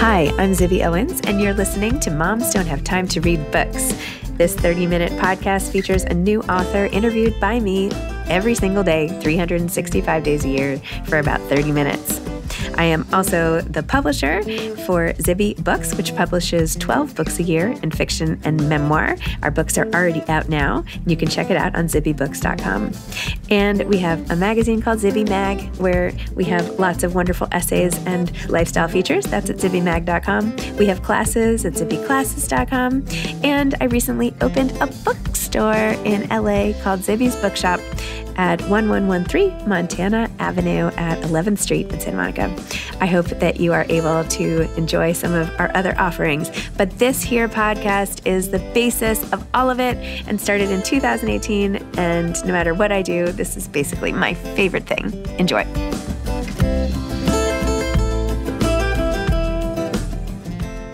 Hi, I'm Zibby Owens, and you're listening to Moms Don't Have Time to Read Books. This 30-minute podcast features a new author interviewed by me every single day, 365 days a year, for about 30 minutes. I am also the publisher for Zibby Books, which publishes 12 books a year in fiction and memoir. Our books are already out now. You can check it out on zibbybooks.com. And we have a magazine called Zibby Mag, where we have lots of wonderful essays and lifestyle features. That's at zibbymag.com. We have classes at zibbyclasses.com. And I recently opened a bookstore in LA called Zibby's Bookshop at 1113 Montana Avenue at 11th Street in Santa Monica. I hope that you are able to enjoy some of our other offerings. But this here podcast is the basis of all of it and started in 2018. And no matter what I do, this is basically my favorite thing. Enjoy.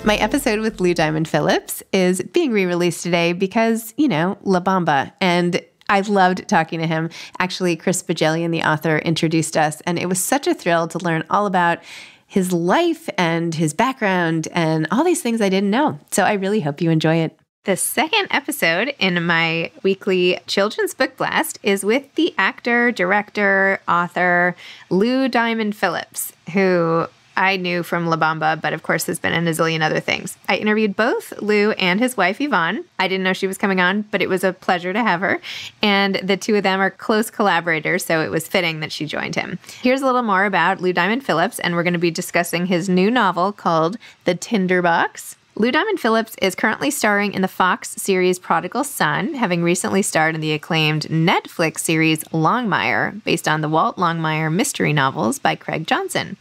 My episode with Lou Diamond Phillips is being re-released today because, La Bamba. And I loved talking to him. Actually, Chris Bajelian, the author, introduced us, and it was such a thrill to learn all about his life and his background and all these things I didn't know. So I really hope you enjoy it. The second episode in my weekly children's book blast is with the actor, director, author, Lou Diamond Phillips, who I knew from La Bamba, but of course has been in a zillion other things. I interviewed both Lou and his wife, Yvonne. I didn't know she was coming on, but it was a pleasure to have her. And the two of them are close collaborators, so it was fitting that she joined him. Here's a little more about Lou Diamond Phillips, and we're going to be discussing his new novel called The Tinderbox. Lou Diamond Phillips is currently starring in the Fox series Prodigal Son, having recently starred in the acclaimed Netflix series Longmire, based on the Walt Longmire mystery novels by Craig Johnson.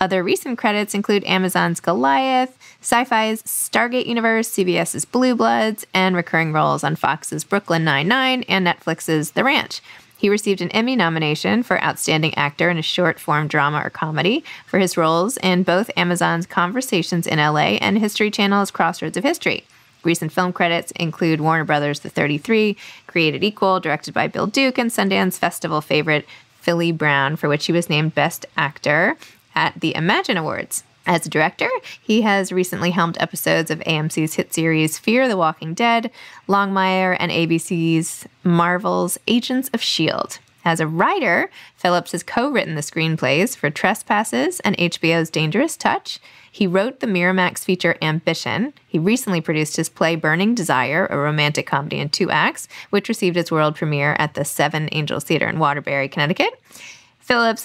Other recent credits include Amazon's Goliath, Sci-Fi's Stargate Universe, CBS's Blue Bloods, and recurring roles on Fox's Brooklyn Nine-Nine and Netflix's The Ranch. He received an Emmy nomination for Outstanding Actor in a Short-Form Drama or Comedy for his roles in both Amazon's Conversations in LA and History Channel's Crossroads of History. Recent film credits include Warner Brothers' The 33, Created Equal, directed by Bill Duke, and Sundance Festival favorite Philly Brown, for which he was named Best Actor at the Imagine Awards. As a director, he has recently helmed episodes of AMC's hit series Fear the Walking Dead, Longmire, and ABC's Marvel's Agents of S.H.I.E.L.D. As a writer, Phillips has co-written the screenplays for Trespasses and HBO's Dangerous Touch. He wrote the Miramax feature Ambition. He recently produced his play Burning Desire, a romantic comedy in 2 acts, which received its world premiere at the Seven Angels Theater in Waterbury, Connecticut. Phillips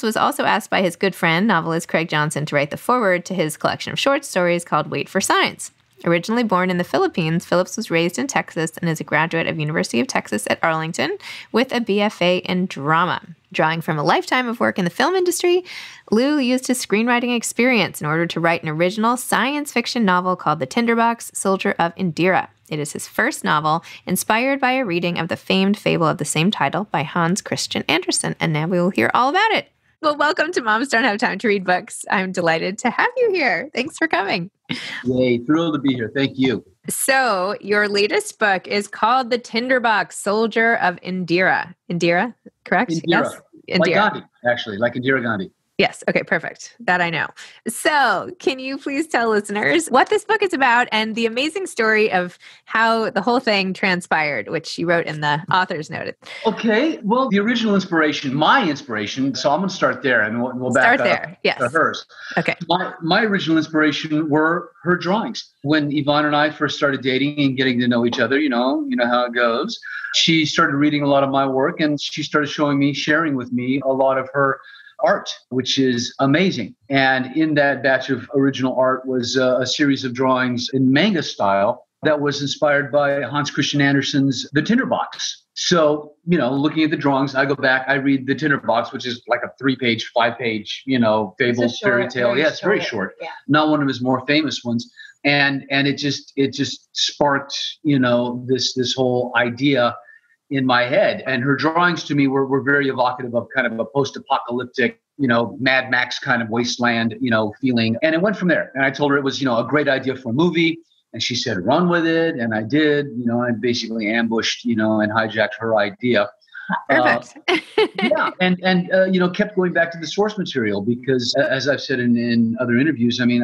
was also asked by his good friend, novelist Craig Johnson, to write the foreword to his collection of short stories called Wait for Signs. Originally born in the Philippines, Phillips was raised in Texas and is a graduate of University of Texas at Arlington with a BFA in drama. Drawing from a lifetime of work in the film industry, Lou used his screenwriting experience in order to write an original science fiction novel called The Tinderbox, Soldier of Indira. It is his first novel, inspired by a reading of the famed fable of the same title by Hans Christian Andersen. And now we will hear all about it. Well, welcome to Moms Don't Have Time to Read Books. I'm delighted to have you here. Thanks for coming. Yay, thrilled to be here. Thank you. So your latest book is called The Tinderbox, Soldier of Indira. Indira, correct? Indira. Yes. Indira. Like Gandhi, actually, like Indira Gandhi. Yes. Okay, perfect. That I know. So can you please tell listeners what this book is about and the amazing story of how the whole thing transpired, which you wrote in the author's note? Okay. Well, the original inspiration, my inspiration, so I'm going to start there and we'll back up to hers. Okay. My original inspiration were her drawings. When Yvonne and I first started dating and getting to know each other, you know how it goes. She started reading a lot of my work and she started sharing with me a lot of her art, which is amazing. And in that batch of original art was a series of drawings in manga style that was inspired by Hans Christian Andersen's The Tinderbox. So, looking at the drawings, I go back, I read The Tinderbox, which is like a 3-page, 5-page, fable, fairy tale. Yeah, it's very short. Yeah. Not one of his more famous ones. And it just sparked, this whole idea in my head. And her drawings to me were very evocative of kind of a post-apocalyptic, Mad Max kind of wasteland, feeling. And it went from there. And I told her it was, a great idea for a movie. And she said, run with it. And I did, I basically ambushed, and hijacked her idea. Perfect. Yeah, and kept going back to the source material because, as I've said in other interviews, I mean,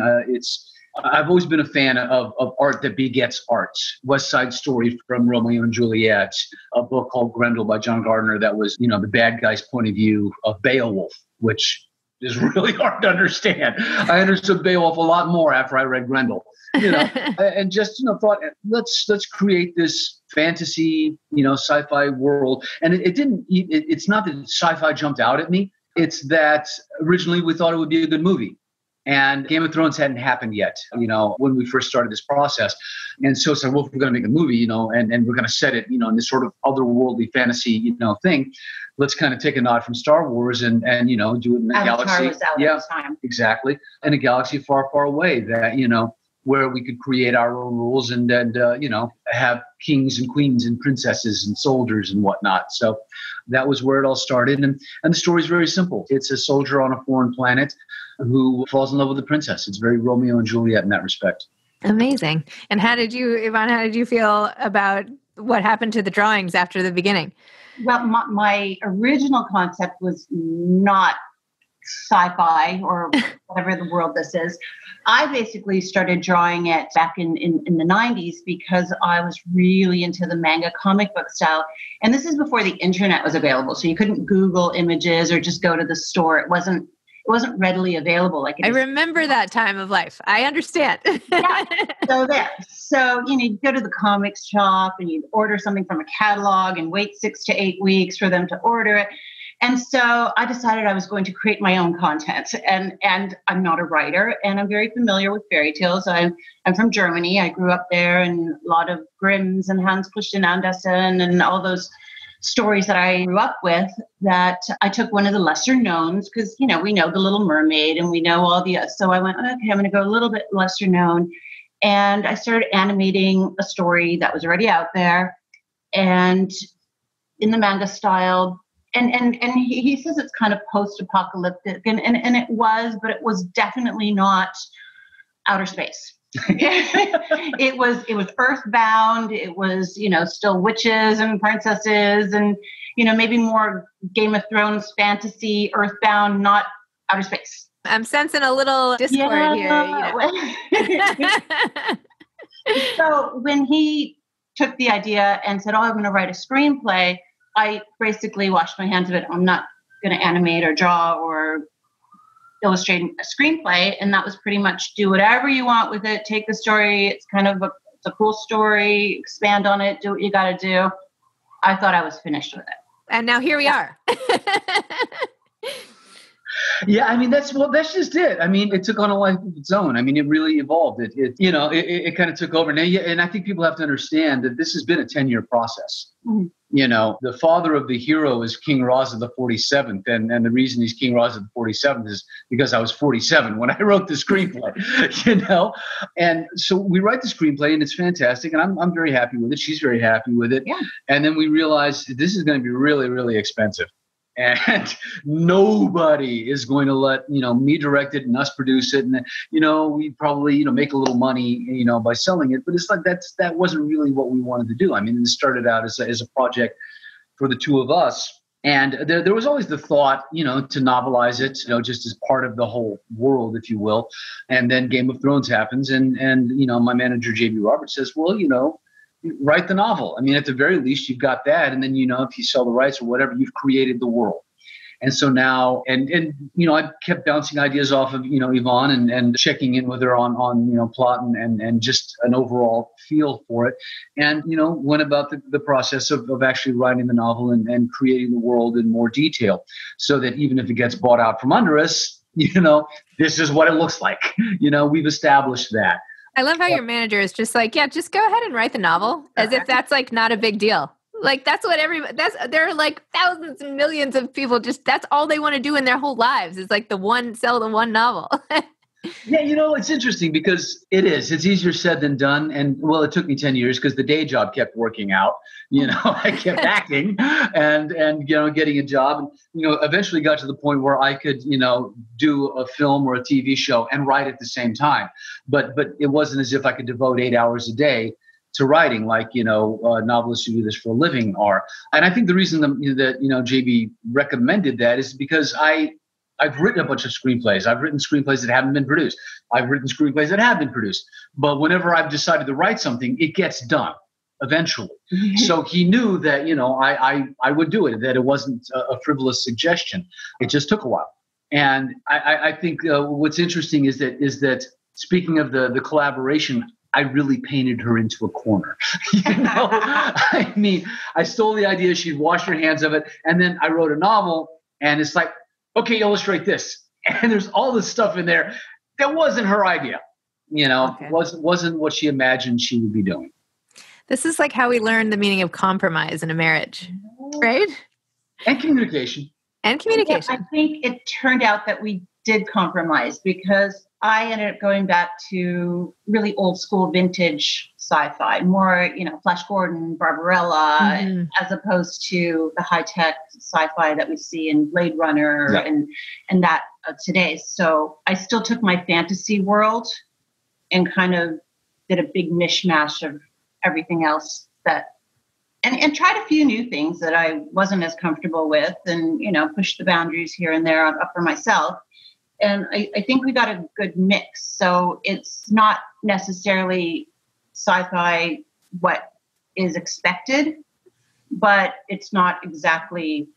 I've always been a fan of art that begets art. West Side Story from Romeo and Juliet, a book called Grendel by John Gardner that was, the bad guy's point of view of Beowulf, which is really hard to understand. I understood Beowulf a lot more after I read Grendel. And just thought, let's create this fantasy, sci-fi world. And it's not that sci-fi jumped out at me. It's that originally we thought it would be a good movie. And Game of Thrones hadn't happened yet, when we first started this process. And so said, well, if we're going to make a movie, and we're going to set it, in this sort of otherworldly fantasy, thing, let's kind of take a nod from Star Wars and do it in a galaxy. Was out at the time. Exactly. In a galaxy far, far away that, where we could create our own rules and have kings and queens and princesses and soldiers and whatnot. So that was where it all started. And the story is very simple. It's a soldier on a foreign planet who falls in love with a princess. It's very Romeo and Juliet in that respect. Amazing. And Yvonne, how did you feel about what happened to the drawings after the beginning? Well, my original concept was not sci-fi or whatever the world this is. I basically started drawing it back in the 90s because I was really into the manga comic book style. And this is before the internet was available. So you couldn't Google images or just go to the store. It wasn't readily available. I remember that time of life. I understand. Yeah. So you go to the comics shop and you order something from a catalog and wait 6 to 8 weeks for them to order it. And so I decided I was going to create my own content. And I'm not a writer, and I'm very familiar with fairy tales. I'm from Germany. I grew up there, and a lot of Grimm's and Hans Christian Andersen and all those stories that I grew up with, that I took one of the lesser knowns because, we know The Little Mermaid and we know all so I went, okay, I'm going to go a little bit lesser known. And I started animating a story that was already out there and in the manga style. And he says it's kind of post-apocalyptic, and it was, but it was definitely not outer space. It was earthbound. It was, still witches and princesses and, maybe more Game of Thrones fantasy, earthbound, not outer space. I'm sensing a little discord here. So when he took the idea and said, I'm going to write a screenplay, I basically washed my hands of it. I'm not going to animate or draw or illustrate a screenplay. And that was pretty much do whatever you want with it. Take the story. It's kind of it's a cool story. Expand on it. Do what you got to do. I thought I was finished with it. And now here we are. Yeah, I mean, that's just it. I mean, it took on a life of its own. I mean, it really evolved. It kind of took over. Now, and I think people have to understand that this has been a 10-year process. Mm-hmm. The father of the hero is King Raza the 47th. And the reason he's King Raza the 47th is because I was 47 when I wrote the screenplay, And so we write the screenplay and it's fantastic. And I'm very happy with it. She's very happy with it. Yeah. And then we realized this is going to be really, really expensive. And nobody is going to let, me direct it and us produce it. And, we probably, make a little money, by selling it. But it's like that wasn't really what we wanted to do. I mean, it started out as a project for the two of us. And there was always the thought, to novelize it, just as part of the whole world, if you will. And then Game of Thrones happens. And my manager, J.B. Roberts, says, well, write the novel. I mean, at the very least, you've got that. And then, if you sell the rights or whatever, you've created the world. And so now, and I kept bouncing ideas off of, Yvonne and checking in with her on plot and just an overall feel for it. And, went about the process of actually writing the novel and creating the world in more detail so that even if it gets bought out from under us, this is what it looks like. We've established that. I love how your manager is just like, yeah, just go ahead and write the novel as if that's like not a big deal. Like that's what there are like thousands and millions of people that's all they want to do in their whole lives is like sell the one novel. Yeah, it's interesting because it's easier said than done. And well, it took me 10 years because the day job kept working out. I kept acting and getting a job and, eventually got to the point where I could, do a film or a TV show and write at the same time. But it wasn't as if I could devote 8 hours a day to writing, like, novelists who do this for a living are. And I think the reason that JB recommended that is because I've written a bunch of screenplays. I've written screenplays that haven't been produced. I've written screenplays that have been produced. But whenever I've decided to write something, it gets done eventually. So he knew that, I would do it, that it wasn't a frivolous suggestion. It just took a while. And I think what's interesting is that speaking of the collaboration, I really painted her into a corner. I mean, I stole the idea. She'd wash her hands of it. And then I wrote a novel, and it's like, okay, illustrate this. And there's all this stuff in there that wasn't her idea. Wasn't what she imagined she would be doing. This is like how we learn the meaning of compromise in a marriage, right? And communication. Yeah, I think it turned out that we did compromise, because I ended up going back to really old school vintage sci-fi, more, Flash Gordon, Barbarella, as opposed to the high-tech sci-fi that we see in Blade Runner and that today. So I still took my fantasy world and kind of did a big mishmash of everything else and tried a few new things that I wasn't as comfortable with, and, pushed the boundaries here and there up for myself. And I think we got a good mix. So it's not necessarily sci-fi what is expected, but it's not exactly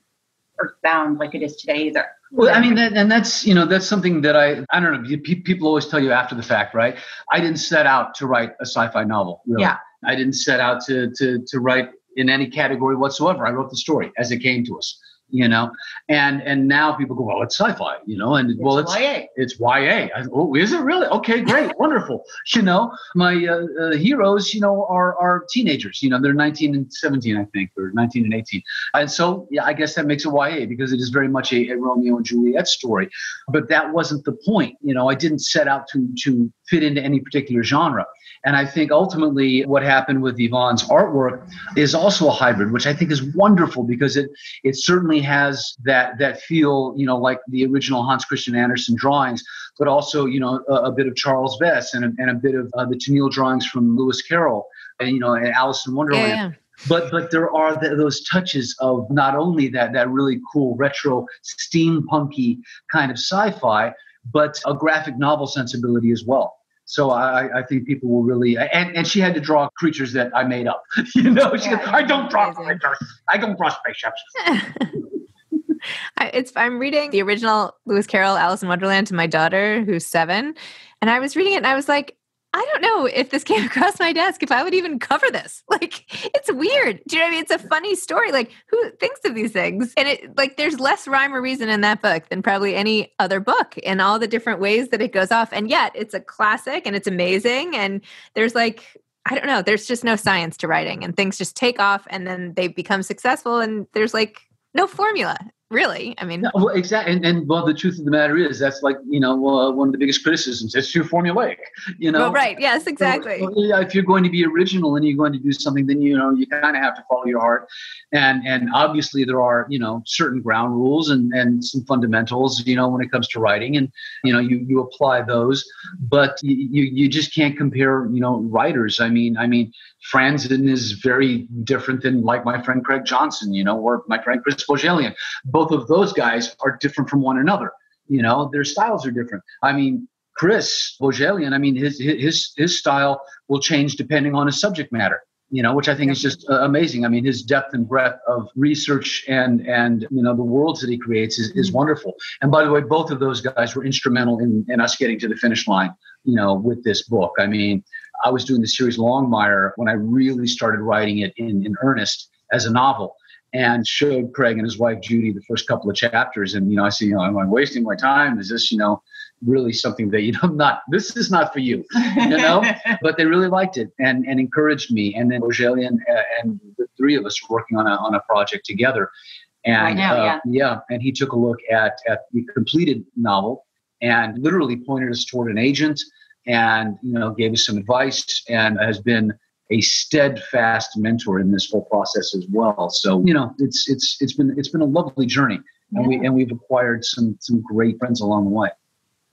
earthbound like it is today either. Well, I mean, that's something that I don't know. People always tell you after the fact, right? I didn't set out to write a sci-fi novel. Really. Yeah. I didn't set out to write in any category whatsoever. I wrote the story as it came to us. And now people go, well, it's sci-fi, and it's YA. It's YA. Oh, is it really? Okay, great, wonderful. My heroes, are teenagers. They're 19 and 17, I think, or 19 and 18. And so, yeah, I guess that makes it YA, because it is very much a Romeo and Juliet story. But that wasn't the point. I didn't set out to fit into any particular genre. And I think ultimately what happened with Yvonne's artwork is also a hybrid, which I think is wonderful, because it certainly has that feel, like the original Hans Christian Andersen drawings, but also, a bit of Charles Vess and a bit of the Tennille drawings from Lewis Carroll and, and Alice in Wonderland. Yeah. But there are those touches of not only that really cool retro steampunky kind of sci-fi, but a graphic novel sensibility as well. So I think people will really, and she had to draw creatures that I made up. I don't draw creatures. I don't draw spaceships. I'm reading the original Lewis Carroll, Alice in Wonderland, to my daughter, who's 7. And I was reading it and I was like, I don't know if this came across my desk, if I would even cover this. Like, it's weird. Do you know what I mean? It's a funny story. Like, who thinks of these things? And there's less rhyme or reason in that book than probably any other book, and all the different ways that it goes off. And yet it's a classic and it's amazing. And there's I don't know, there's just no science to writing, and things just take off and then they become successful, and there's no formula. Really, I mean, well, exactly, and the truth of the matter is that's one of the biggest criticisms. It's too formulaic, Well, right? Yes, exactly. So, if you're going to be original and you're going to do something, then you kind of have to follow your heart, and obviously there are certain ground rules and some fundamentals when it comes to writing, and you apply those, but you just can't compare writers. I mean, Franzen is very different than my friend Craig Johnson, or my friend Chris Bogellian. Both of those guys are different from one another. Their styles are different. I mean, Chris Bogellian, his style will change depending on his subject matter, which I think is just amazing. I mean, his depth and breadth of research and the worlds that he creates is wonderful. And by the way, both of those guys were instrumental in us getting to the finish line, with this book. I mean, I was doing the series Longmire when I really started writing it in earnest as a novel, and showed Craig and his wife Judy the first couple of chapters. And I see, am I wasting my time? Is this really something that this is not for you, But they really liked it and encouraged me. And then Bogellian and the three of us were working on a project together. And right now, and he took a look at the completed novel and literally pointed us toward an agent, and gave us some advice, and has been a steadfast mentor in this whole process as well. So it's been a lovely journey, and we've acquired some great friends along the way.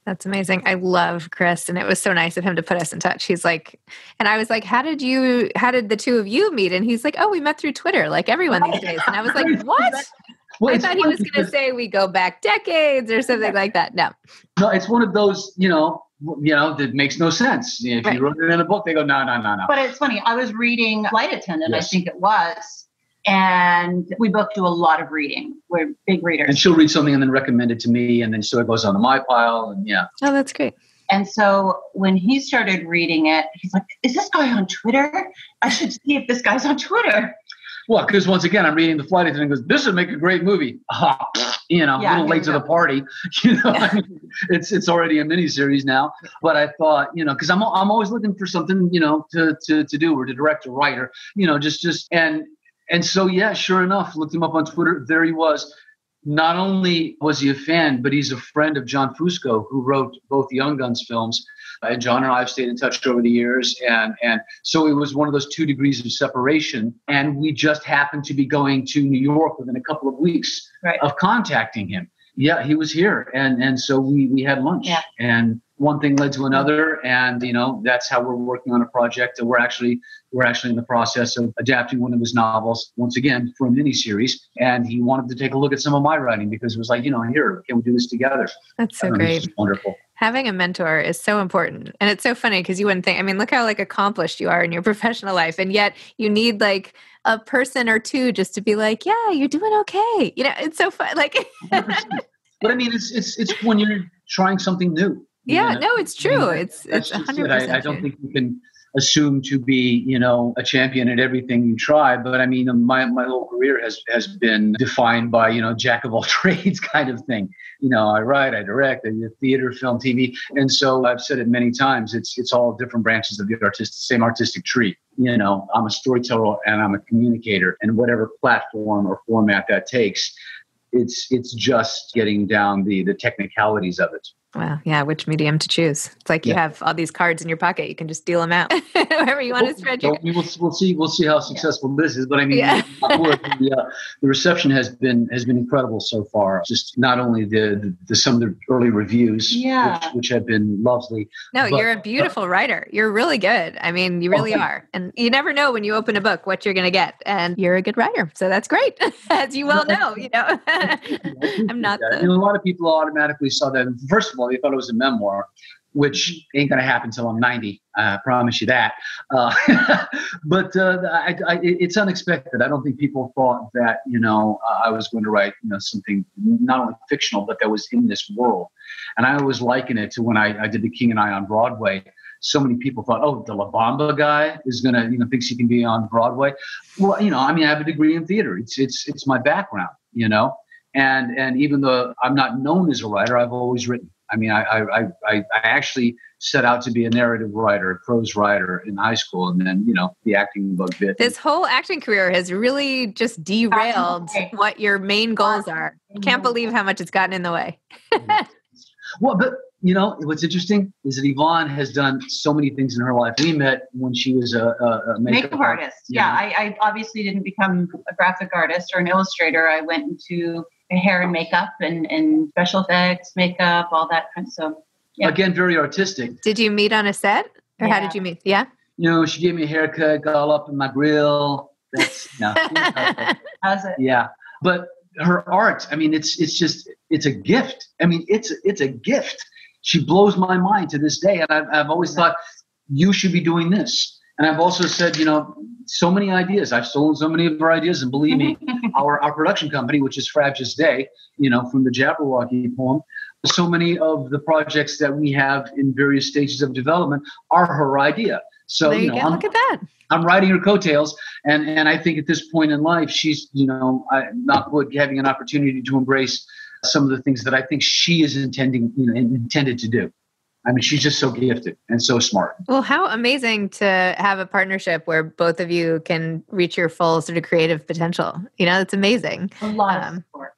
That's amazing. I love Chris. And it was so nice of him to put us in touch. He's like, and I was like, how did the two of you meet? And he's like, oh, we met through Twitter, like everyone these days. And I was like, what? Well, I thought he was going to say we go back decades or something like that. No, it's one of those, that makes no sense. If you wrote it in a book, they go, no. But it's funny. I was reading Flight Attendant, Yes. I think it was. And we both do a lot of reading. We're big readers. And she'll read something and then recommend it to me. And then so it goes onto my pile. And yeah. Oh, that's great. And so when he started reading it, he's like, is this guy on Twitter? I should see if this guy's on Twitter. Well, because once again, I'm reading the flight attendant and goes, this would make a great movie. A little late to the party. It's already a miniseries now. But I thought, because I'm always looking for something, to do or to direct or write or, and so, yeah, sure enough, looked him up on Twitter. There he was. Not only was he a fan, but he's a friend of John Fusco, who wrote both Young Guns films. And John and I have stayed in touch over the years. And so it was one of those 2 degrees of separation. And we just happened to be going to New York within a couple of weeks of contacting him. Yeah, he was here. And so we had lunch. Yeah. And one thing led to another. And, that's how we're working on a project. We're actually in the process of adapting one of his novels, once again, for a miniseries. And he wanted to take a look at some of my writing because it was like, here, can we do this together? That's so great. Wonderful. Having a mentor is so important. And it's so funny because you wouldn't think, look how accomplished you are in your professional life. And yet you need a person or two just to be like, yeah, you're doing okay. It's so fun. But it's when you're trying something new. Yeah, no, it's true. It's 100%. I don't think you can assume to be, a champion at everything you try. But my whole career has been defined by, jack of all trades kind of thing. I write, I direct, I do theater, film, TV. And so I've said it many times, it's all different branches of the same artistic tree. I'm a storyteller and I'm a communicator, and whatever platform or format that takes, it's just getting down the technicalities of it. Well, yeah, which medium to choose? It's like you have all these cards in your pocket; you can just deal them out wherever you want to spread your. We'll see how successful this is, but the reception has been incredible so far. Just not only the some of the early reviews, which have been lovely. No, you're a beautiful writer. You're really good. You really are, and you never know when you open a book what you're going to get, and you're a good writer, so that's great, as you well know. I'm not. A lot of people automatically saw that. First of all, they thought it was a memoir, which ain't going to happen until I'm 90. I promise you that. But it's unexpected. I don't think people thought that, I was going to write, something not only fictional, but that was in this world. And I always liken it to when I did The King and I on Broadway. So many people thought, oh, the La Bamba guy is going to, thinks he can be on Broadway. Well, I have a degree in theater. It's my background, and even though I'm not known as a writer, I've always written. I actually set out to be a narrative writer, a prose writer in high school. And then, the acting bug bit. This whole acting career has really just derailed what your main goals are. Can't believe how much it's gotten in the way. Well, but, what's interesting is that Yvonne has done so many things in her life. We met when she was a makeup artist. Yeah, I obviously didn't become a graphic artist or an illustrator. I went into hair and makeup and special effects, makeup, all that kind of stuff. Yeah. Again, very artistic. Did you meet on a set? Or how did you meet? Yeah? She gave me a haircut, got all up in my grill. That's, How's it? Yeah. But her art, it's a gift. It's a gift. She blows my mind to this day. And I've always thought, you should be doing this. And I've also said, so many ideas. I've stolen so many of her ideas. And believe me, our production company, which is Frabjous Day, from the Jabberwocky poem, so many of the projects that we have in various stages of development are her idea. So, there you go. Look at that. I'm riding her coattails. And I think at this point in life, she's, having an opportunity to embrace some of the things that I think she is intended to do. She's just so gifted and so smart. Well, how amazing to have a partnership where both of you can reach your full sort of creative potential. It's amazing. A lot of support.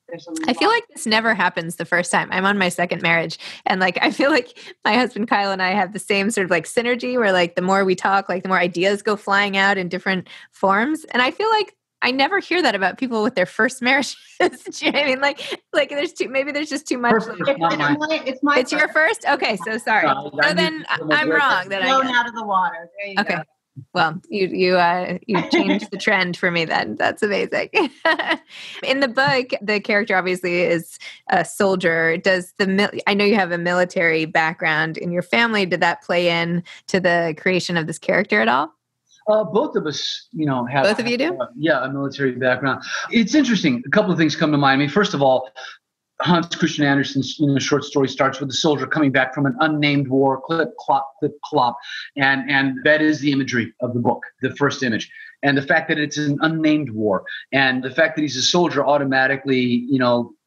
I feel like this never happens the first time. I'm on my second marriage. And I feel like my husband, Kyle, and I have the same sort of synergy where the more we talk, the more ideas go flying out in different forms. And I feel like I never hear that about people with their first marriages. Do you know what I mean? Like there's just too much. It's your first? Okay, so sorry. So then I'm wrong. Then blown out of the water. There you go. Well, you changed the trend for me then. That's amazing. In the book, the character obviously is a soldier. I know you have a military background in your family. Did that play in to the creation of this character at all? Both of us, have both of you do? A military background. It's interesting. A couple of things come to mind. I mean, first of all, Hans Christian Andersen's short story starts with a soldier coming back from an unnamed war, clip, clop, and that is the imagery of the book, the first image. And the fact that it's an unnamed war, and the fact that he's a soldier automatically,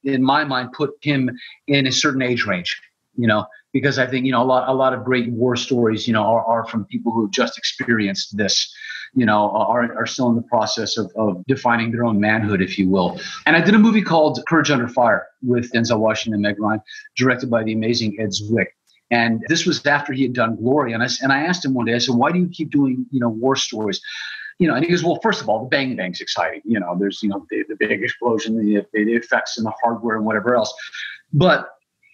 in my mind, put him in a certain age range, because I think, a lot of great war stories, are from people who have just experienced this, are still in the process of defining their own manhood, if you will. And I did a movie called Courage Under Fire with Denzel Washington and Meg Ryan, directed by the amazing Ed Zwick. And this was after he had done Glory. And I asked him one day, I said, why do you keep doing, war stories? And he goes, well, first of all, the bang's exciting. There's, the big explosion, the effects and the hardware and whatever else. But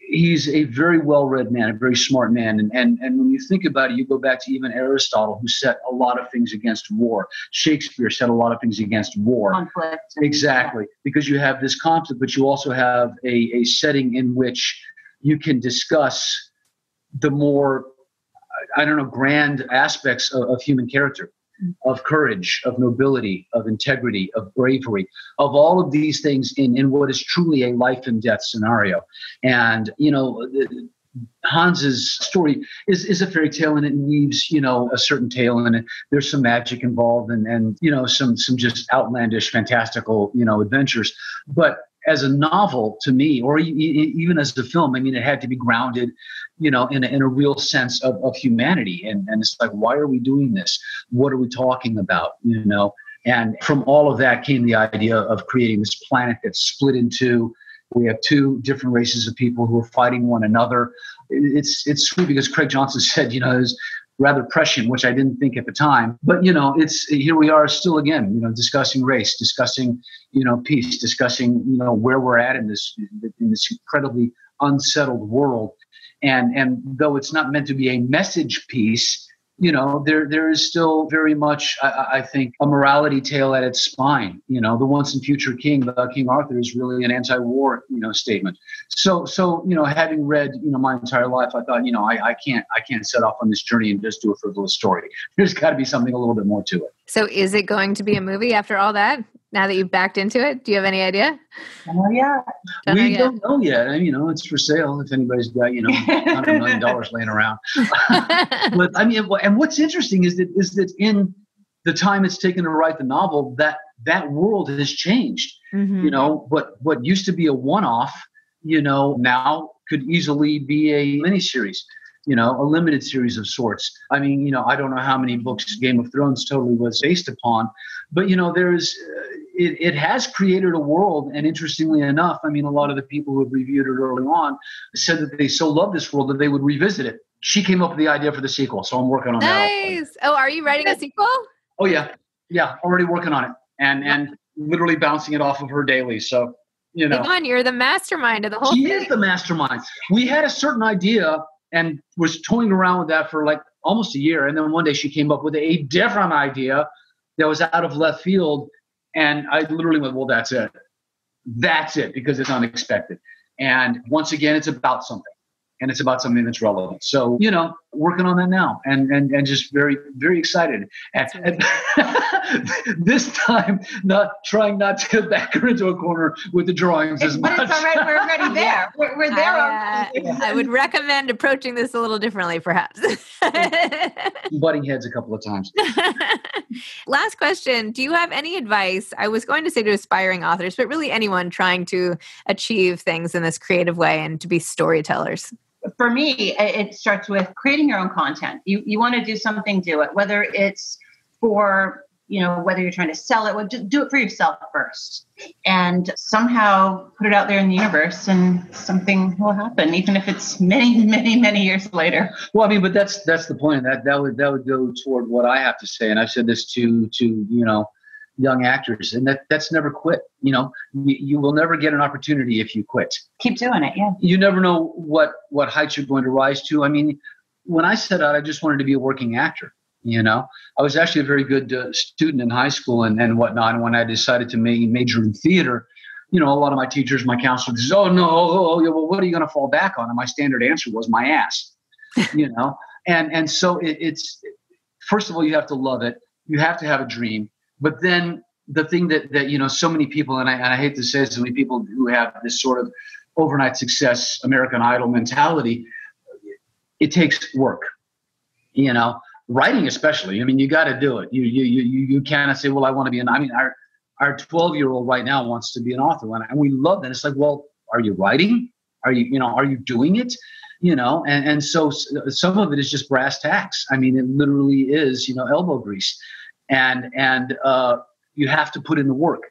he's a very well-read man, a very smart man. And when you think about it, you go back to even Aristotle, who set a lot of things against war. Shakespeare set a lot of things against war. Conflict. Exactly. Because you have this conflict, but you also have a setting in which you can discuss the more, grand aspects of human character, of courage, of nobility, of integrity, of bravery, of all of these things in what is truly a life and death scenario. And, Hans's story is a fairy tale, and it weaves, a certain tale in it. There's some magic involved and some just outlandish, fantastical, adventures. But as a novel, to me, or even as a film, I mean, it had to be grounded, in a real sense of humanity. And it's like, why are we doing this? What are we talking about? And from all of that came the idea of creating this planet that's split in two. We have two different races of people who are fighting one another. It's sweet because Craig Johnson said, it was rather prescient, which I didn't think at the time. But, it's here we are still again, discussing race, discussing, peace, discussing, where we're at in this incredibly unsettled world. And though it's not meant to be a message piece, there is still very much, I think, a morality tale at its spine. The once and future king, King Arthur, is really an anti-war, statement. So having read, my entire life, I thought, I can't set off on this journey and just do a frivolous story. There's got to be something a little bit more to it. So is it going to be a movie after all that? Now that you've backed into it, do you have any idea? Yeah. We don't know yet. It's for sale if anybody's got, $100 million laying around. But and what's interesting is that in the time it's taken to write the novel, that world has changed. Mm-hmm. What used to be a one-off, now could easily be a miniseries. A limited series of sorts. I don't know how many books Game of Thrones totally was based upon, but, it has created a world. And interestingly enough, a lot of the people who have reviewed it early on said that they so love this world that they would revisit it. She came up with the idea for the sequel, so I'm working on that. Nice. Oh, are you writing a sequel? Oh, yeah. Yeah, already working on it and literally bouncing it off of her daily. So, Yvonne, you're the mastermind of the whole thing. She is the mastermind. We had a certain idea and was toying around with that for like almost a year. And then one day she came up with a different idea that was out of left field. And I literally went, well, that's it. That's it, because it's unexpected. And once again, it's about something. And it's about something that's relevant. So, working on that now and just very, very excited. And this time, trying not to back her into a corner with the drawings as much. But it's all right. We're already there. We're there. I would recommend approaching this a little differently, perhaps. Butting heads a couple of times. Last question. Do you have any advice? I was going to say to aspiring authors, but really anyone trying to achieve things in this creative way and to be storytellers. For me, it starts with creating your own content. You want to do something, do it. Whether it's for, whether you're trying to sell it, well, just do it for yourself first. And somehow put it out there in the universe and something will happen, even if it's many, many, many years later. Well, but that's the point. That would go toward what I have to say. And I've said this to young actors, and that's never quit. You will never get an opportunity if you quit. Keep doing it. Yeah. You never know what heights you're going to rise to. I mean, when I set out, I just wanted to be a working actor. I was actually a very good student in high school and whatnot. And when I decided to major in theater, a lot of my teachers, my counselors said, "Oh no, well, what are you going to fall back on?" And my standard answer was my ass. And so it's first of all, you have to love it. You have to have a dream. But then the thing that so many people, and I hate to say it, so many people who have this sort of overnight success, American Idol mentality, it takes work. Writing especially. I mean, you got to do it. You cannot say, well, I want to be our 12-year-old right now wants to be an author, and we love that. It's like, well, are you writing? Are you doing it? And so some of it is just brass tacks. I mean, it literally is, elbow grease, and you have to put in the work.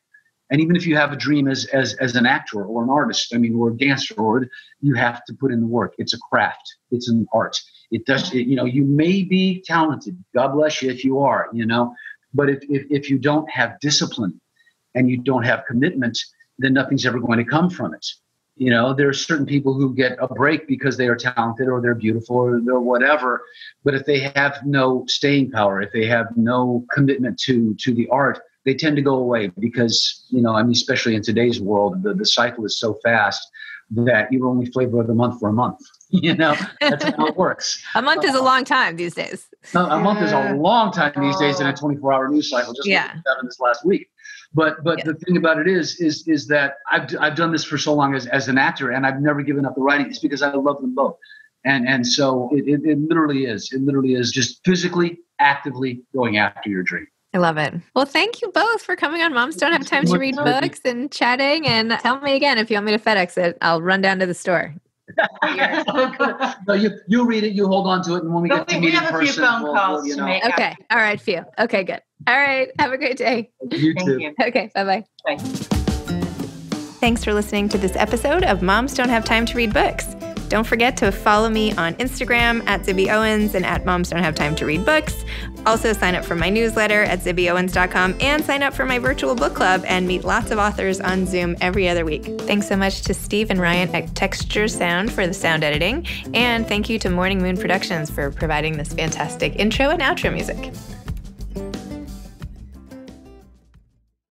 And even if you have a dream as an actor or an artist, or a dancer, you have to put in the work. It's a craft. It's an art. You may be talented. God bless you if you are, but if you don't have discipline and you don't have commitment, then nothing's ever going to come from it. There are certain people who get a break because they are talented or they're beautiful or they're whatever. But if they have no staying power, if they have no commitment to the art, they tend to go away because, especially in today's world, the cycle is so fast that you're only flavor of the month for a month. That's how it works. A month is a long time these days. A month is a long time these days in a 24-hour news cycle. Just like we have in this last week. But the thing about it is that I've done this for so long as an actor, and I've never given up the writing. It's because I love them both. And so it literally is. It literally is just physically, actively going after your dream. I love it. Well, thank you both for coming on Moms Don't Have Time to Read Books and chatting. And tell me again, if you want me to FedEx it, I'll run down to the store. No, you read it, you hold on to it, and when we get to meet in person, we have a few phone calls to make. Okay. All right, Phew. Okay, good. All right. Have a great day. You too. Thank you. Okay. Bye-bye. Bye. Thanks for listening to this episode of Moms Don't Have Time to Read Books. Don't forget to follow me on Instagram at Zibby Owens and at Moms Don't Have Time to Read Books. Also sign up for my newsletter at zibbyowens.com and sign up for my virtual book club and meet lots of authors on Zoom every other week. Thanks so much to Steve and Ryan at Texture Sound for the sound editing. And thank you to Morning Moon Productions for providing this fantastic intro and outro music.